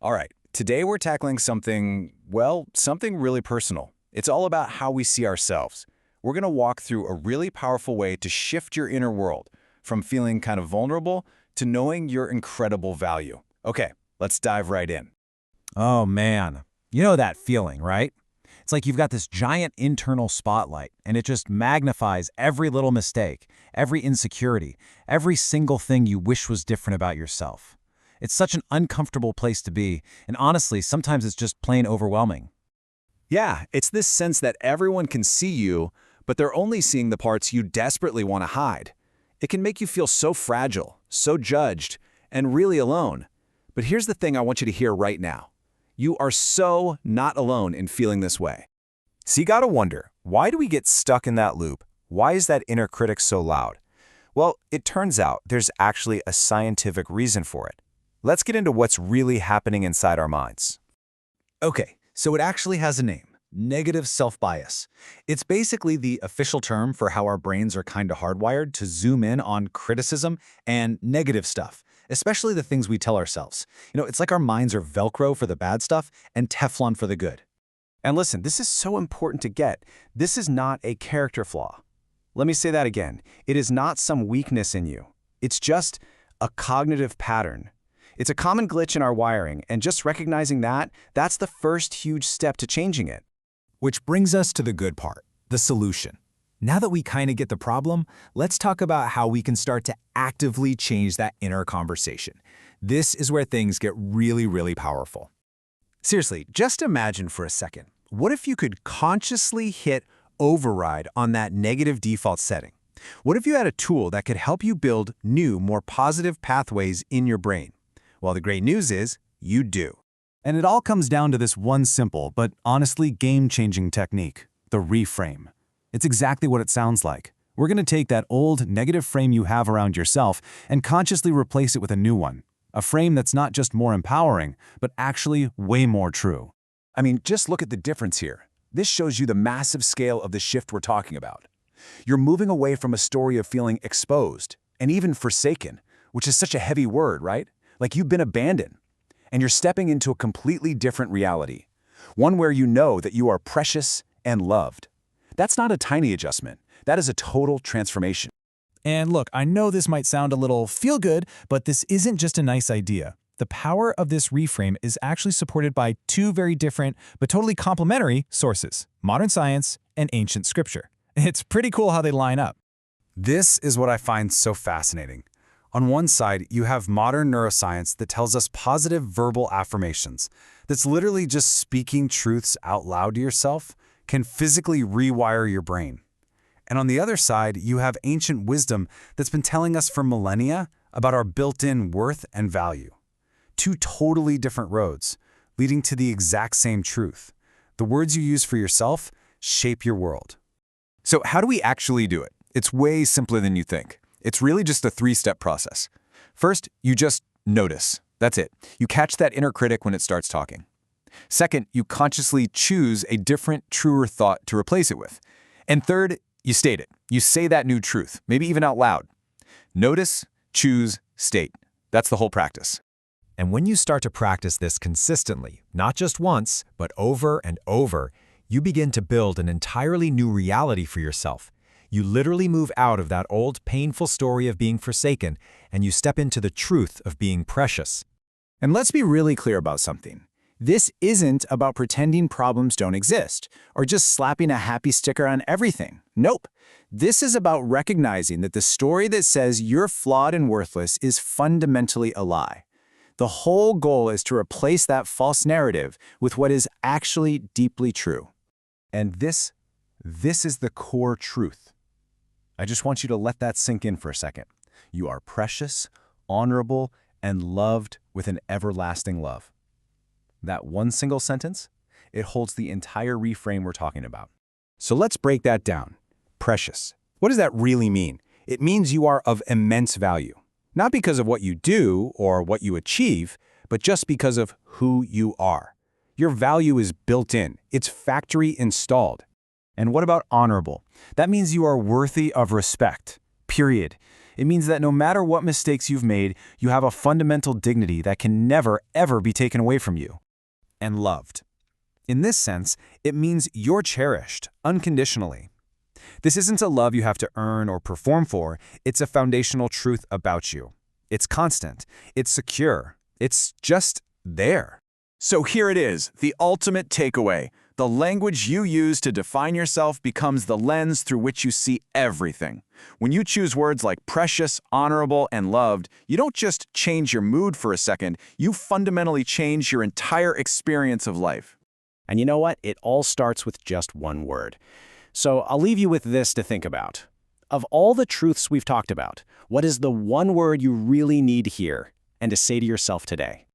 All right, today we're tackling something, well, something really personal. It's all about how we see ourselves. We're going to walk through a really powerful way to shift your inner world from feeling kind of vulnerable to knowing your incredible value. Okay, let's dive right in. Oh man, you know that feeling, right? It's like you've got this giant internal spotlight, and it just magnifies every little mistake, every insecurity, every single thing you wish was different about yourself. It's such an uncomfortable place to be, and honestly, sometimes it's just plain overwhelming. Yeah, it's this sense that everyone can see you, but they're only seeing the parts you desperately want to hide. It can make you feel so fragile, so judged, and really alone. But here's the thing I want you to hear right now. You are so not alone in feeling this way. So you gotta wonder, why do we get stuck in that loop? Why is that inner critic so loud? Well, it turns out there's actually a scientific reason for it. Let's get into what's really happening inside our minds. Okay, so it actually has a name, negative self-bias. It's basically the official term for how our brains are kind of hardwired to zoom in on criticism and negative stuff, especially the things we tell ourselves. It's like our minds are Velcro for the bad stuff and Teflon for the good. And listen, this is so important to get. This is not a character flaw. Let me say that again. It is not some weakness in you. It's just a cognitive pattern. It's a common glitch in our wiring, and just recognizing that, that's the first huge step to changing it. Which brings us to the good part, the solution. Now that we kind of get the problem, let's talk about how we can start to actively change that inner conversation. This is where things get really, really powerful. Seriously, just imagine for a second, what if you could consciously hit override on that negative default setting? What if you had a tool that could help you build new, more positive pathways in your brain? Well, the great news is, you do. And it all comes down to this one simple, but honestly game-changing technique, the reframe. It's exactly what it sounds like. We're going to take that old negative frame you have around yourself and consciously replace it with a new one. A frame that's not just more empowering, but actually way more true. I mean, just look at the difference here. This shows you the massive scale of the shift we're talking about. You're moving away from a story of feeling exposed and even forsaken, which is such a heavy word, right? Like you've been abandoned. And you're stepping into a completely different reality, one where you know that you are precious and loved. That's not a tiny adjustment. That is a total transformation. And look, I know this might sound a little feel-good, but this isn't just a nice idea. The power of this reframe is actually supported by two very different, but totally complementary sources, modern science and ancient scripture. It's pretty cool how they line up. This is what I find so fascinating. On one side, you have modern neuroscience that tells us positive verbal affirmations. That's literally just speaking truths out loud to yourself can physically rewire your brain. And on the other side, you have ancient wisdom that's been telling us for millennia about our built-in worth and value. Two totally different roads, leading to the exact same truth. The words you use for yourself shape your world. So how do we actually do it? It's way simpler than you think. It's really just a three-step process. First, you just notice. That's it. You catch that inner critic when it starts talking. Second, you consciously choose a different, truer thought to replace it with. And third, you state it. You say that new truth, maybe even out loud. Notice, choose, state. That's the whole practice. And when you start to practice this consistently, not just once, but over and over, you begin to build an entirely new reality for yourself. You literally move out of that old, painful story of being forsaken, and you step into the truth of being precious. And let's be really clear about something. This isn't about pretending problems don't exist, or just slapping a happy sticker on everything. Nope. This is about recognizing that the story that says you're flawed and worthless is fundamentally a lie. The whole goal is to replace that false narrative with what is actually deeply true. And this is the core truth. I just want you to let that sink in for a second. You are precious, honorable, and loved with an everlasting love. That one single sentence, it holds the entire reframe we're talking about. So let's break that down. Precious. What does that really mean? It means you are of immense value. Not because of what you do or what you achieve, but just because of who you are. Your value is built in. It's factory installed. And what about honorable? That means you are worthy of respect, period. It means that no matter what mistakes you've made, you have a fundamental dignity that can never, ever be taken away from you. And loved. In this sense, it means you're cherished, unconditionally. This isn't a love you have to earn or perform for, it's a foundational truth about you. It's constant, it's secure, it's just there. So here it is, the ultimate takeaway. The language you use to define yourself becomes the lens through which you see everything. When you choose words like precious, honorable, and loved, you don't just change your mood for a second, you fundamentally change your entire experience of life. And you know what? It all starts with just one word. So I'll leave you with this to think about. Of all the truths we've talked about, what is the one word you really need to hear and to say to yourself today?